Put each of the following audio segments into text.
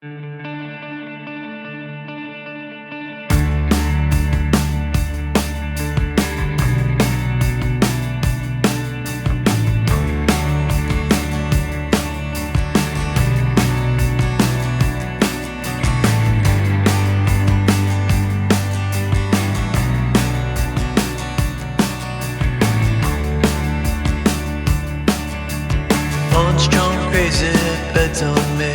Strong, crazy beds on me.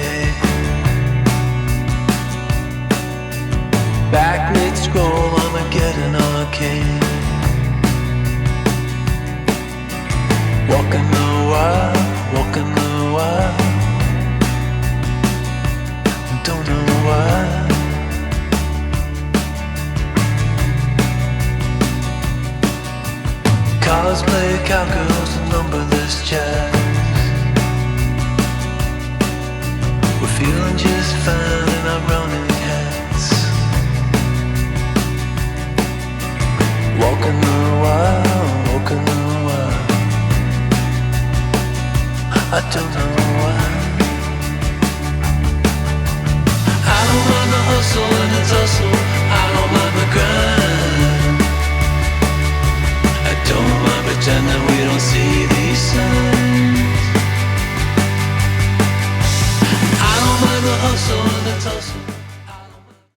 Back mid-scroll, Armageddon arcane. Walking the wild, walking the wild. Don't know why. Cosplay cowgirls and numberless jazz. We're feeling just fine in our running hats. Walking the wild, walking the wild. I don't know why. I don't mind the hustle and the tussle. I don't mind the grind. I don't mind pretending we don't see